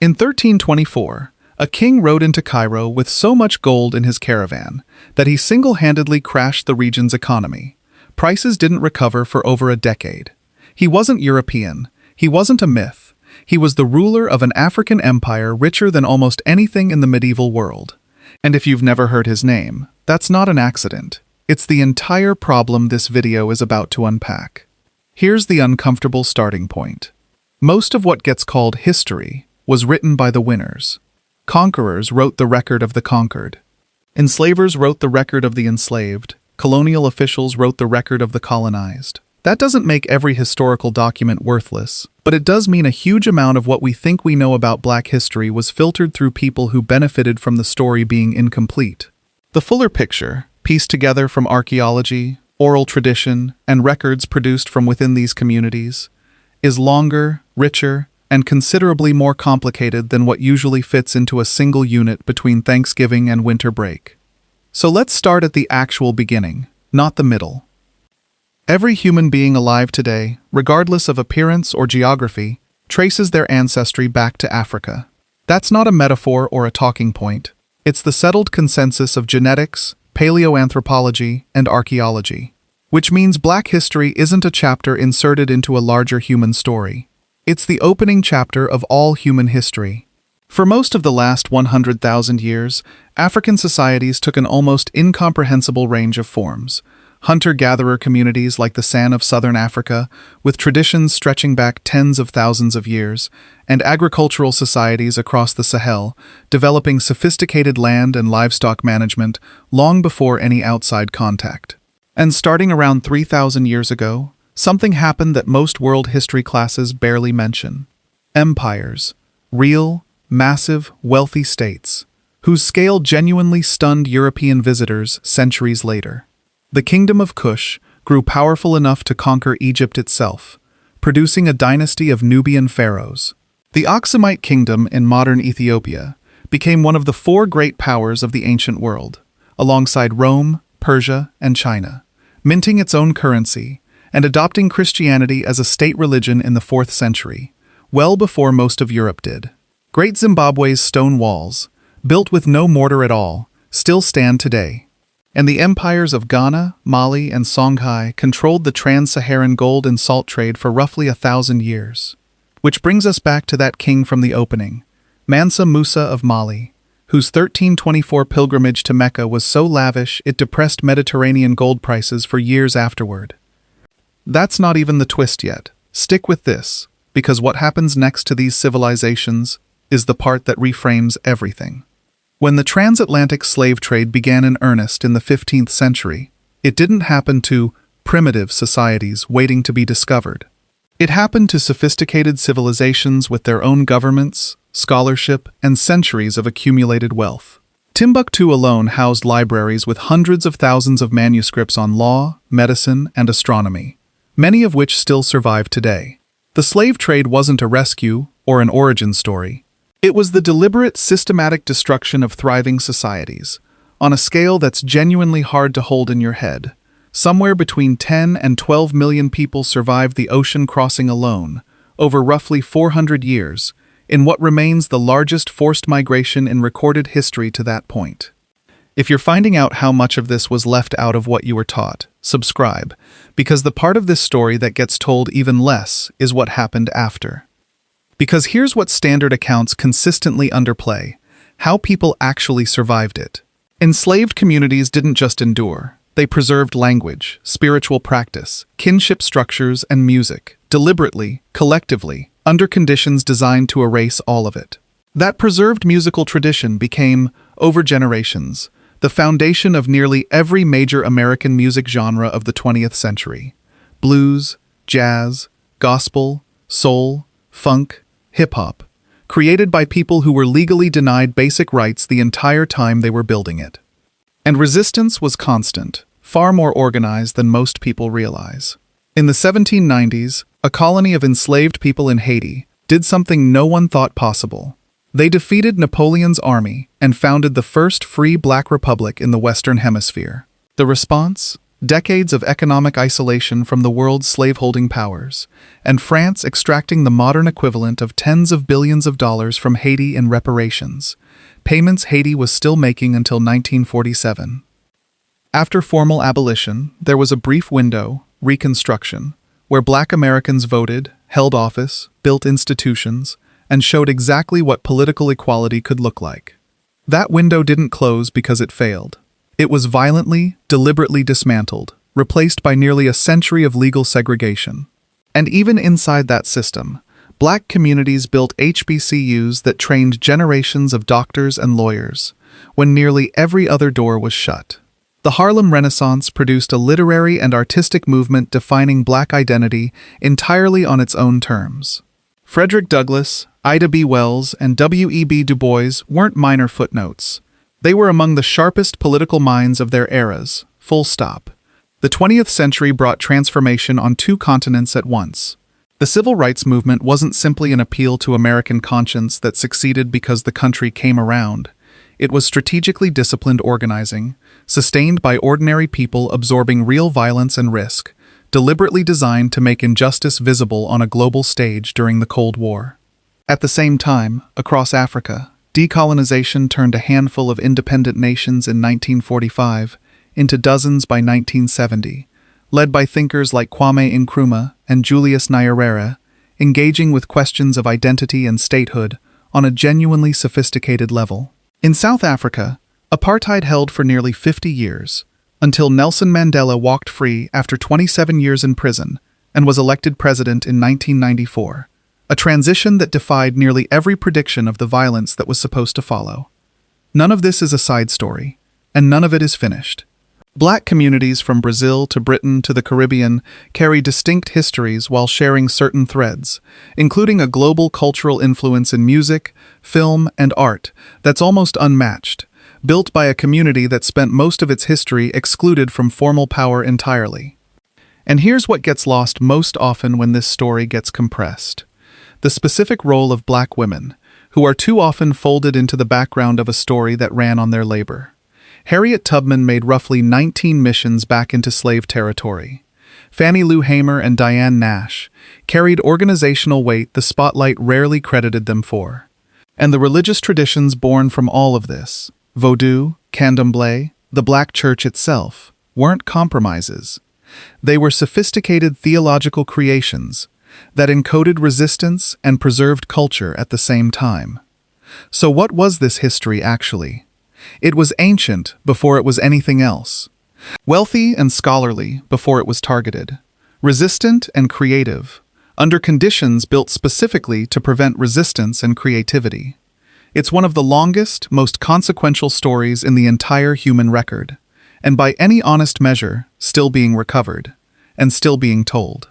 In 1324, a king rode into Cairo with so much gold in his caravan that he single-handedly crashed the region's economy. Prices didn't recover for over a decade. He wasn't European. He wasn't a myth. He was the ruler of an African empire richer than almost anything in the medieval world. And if you've never heard his name, that's not an accident. It's the entire problem this video is about to unpack. Here's the uncomfortable starting point. Most of what gets called history was written by the winners. Conquerors wrote the record of the conquered. Enslavers wrote the record of the enslaved. Colonial officials wrote the record of the colonized. That doesn't make every historical document worthless, but it does mean a huge amount of what we think we know about Black history was filtered through people who benefited from the story being incomplete. The fuller picture, pieced together from archaeology, oral tradition, and records produced from within these communities, is longer, richer, and considerably more complicated than what usually fits into a single unit between Thanksgiving and winter break. So let's start at the actual beginning, not the middle. Every human being alive today, regardless of appearance or geography, traces their ancestry back to Africa. That's not a metaphor or a talking point. It's the settled consensus of genetics, paleoanthropology, and archaeology. Which means Black history isn't a chapter inserted into a larger human story. It's the opening chapter of all human history. For most of the last 100,000 years, African societies took an almost incomprehensible range of forms. Hunter-gatherer communities like the San of southern Africa, with traditions stretching back tens of thousands of years, and agricultural societies across the Sahel, developing sophisticated land and livestock management long before any outside contact. And starting around 3,000 years ago, something happened that most world history classes barely mention. Empires. Real, massive, wealthy states, whose scale genuinely stunned European visitors centuries later. The Kingdom of Kush grew powerful enough to conquer Egypt itself, producing a dynasty of Nubian pharaohs. The Aksumite Kingdom in modern Ethiopia became one of the four great powers of the ancient world, alongside Rome, Persia, and China, minting its own currency and adopting Christianity as a state religion in the 4th century, well before most of Europe did. Great Zimbabwe's stone walls, built with no mortar at all, still stand today. And the empires of Ghana, Mali, and Songhai controlled the trans-Saharan gold and salt trade for roughly 1,000 years. Which brings us back to that king from the opening, Mansa Musa of Mali, whose 1324 pilgrimage to Mecca was so lavish it depressed Mediterranean gold prices for years afterward. That's not even the twist yet. Stick with this, because what happens next to these civilizations is the part that reframes everything. When the transatlantic slave trade began in earnest in the 15th century, it didn't happen to primitive societies waiting to be discovered. It happened to sophisticated civilizations with their own governments, scholarship, and centuries of accumulated wealth. Timbuktu alone housed libraries with hundreds of thousands of manuscripts on law, medicine, and astronomy, many of which still survive today. The slave trade wasn't a rescue or an origin story. It was the deliberate, systematic destruction of thriving societies, on a scale that's genuinely hard to hold in your head. Somewhere between 10 and 12 million people survived the ocean crossing alone, over roughly 400 years, in what remains the largest forced migration in recorded history to that point. If you're finding out how much of this was left out of what you were taught, subscribe, because the part of this story that gets told even less is what happened after. Because here's what standard accounts consistently underplay: how people actually survived it. Enslaved communities didn't just endure. They preserved language, spiritual practice, kinship structures, and music, deliberately, collectively, under conditions designed to erase all of it. That preserved musical tradition became, over generations, the foundation of nearly every major American music genre of the 20th century. Blues, jazz, gospel, soul, funk, hip-hop, created by people who were legally denied basic rights the entire time they were building it. And resistance was constant, far more organized than most people realize. In the 1790s, a colony of enslaved people in Haiti did something no one thought possible. They defeated Napoleon's army and founded the first free Black republic in the Western Hemisphere. The response? decades of economic isolation from the world's slaveholding powers, and France extracting the modern equivalent of tens of billions of dollars from Haiti in reparations, payments Haiti was still making until 1947. After formal abolition, there was a brief window, Reconstruction, where Black Americans voted, held office, built institutions, and showed exactly what political equality could look like. That window didn't close because it failed. It was violently, deliberately dismantled, replaced by nearly a century of legal segregation. And even inside that system, Black communities built HBCUs that trained generations of doctors and lawyers, when nearly every other door was shut. The Harlem Renaissance produced a literary and artistic movement defining Black identity entirely on its own terms. Frederick Douglass, Ida B. Wells, and W.E.B. Du Bois weren't minor footnotes. They were among the sharpest political minds of their eras, full stop. The 20th century brought transformation on two continents at once. The civil rights movement wasn't simply an appeal to American conscience that succeeded because the country came around. It was strategically disciplined organizing, sustained by ordinary people absorbing real violence and risk, deliberately designed to make injustice visible on a global stage during the Cold War. At the same time, across Africa, decolonization turned a handful of independent nations in 1945 into dozens by 1970, led by thinkers like Kwame Nkrumah and Julius Nyerere, engaging with questions of identity and statehood on a genuinely sophisticated level. In South Africa, apartheid held for nearly 50 years, until Nelson Mandela walked free after 27 years in prison and was elected president in 1994, a transition that defied nearly every prediction of the violence that was supposed to follow. None of this is a side story, and none of it is finished. Black communities from Brazil to Britain to the Caribbean carry distinct histories while sharing certain threads, including a global cultural influence in music, film, and art that's almost unmatched, built by a community that spent most of its history excluded from formal power entirely. And here's what gets lost most often when this story gets compressed: the specific role of Black women, who are too often folded into the background of a story that ran on their labor. Harriet Tubman made roughly 19 missions back into slave territory. Fannie Lou Hamer and Diane Nash carried organizational weight the spotlight rarely credited them for. And the religious traditions born from all of this, Vodou, Candomblé, the Black Church itself, weren't compromises. They were sophisticated theological creations that encoded resistance and preserved culture at the same time. So what was this history actually? It was ancient before it was anything else. Wealthy and scholarly before it was targeted. Resistant and creative, under conditions built specifically to prevent resistance and creativity. It's one of the longest, most consequential stories in the entire human record, and by any honest measure, still being recovered, and still being told.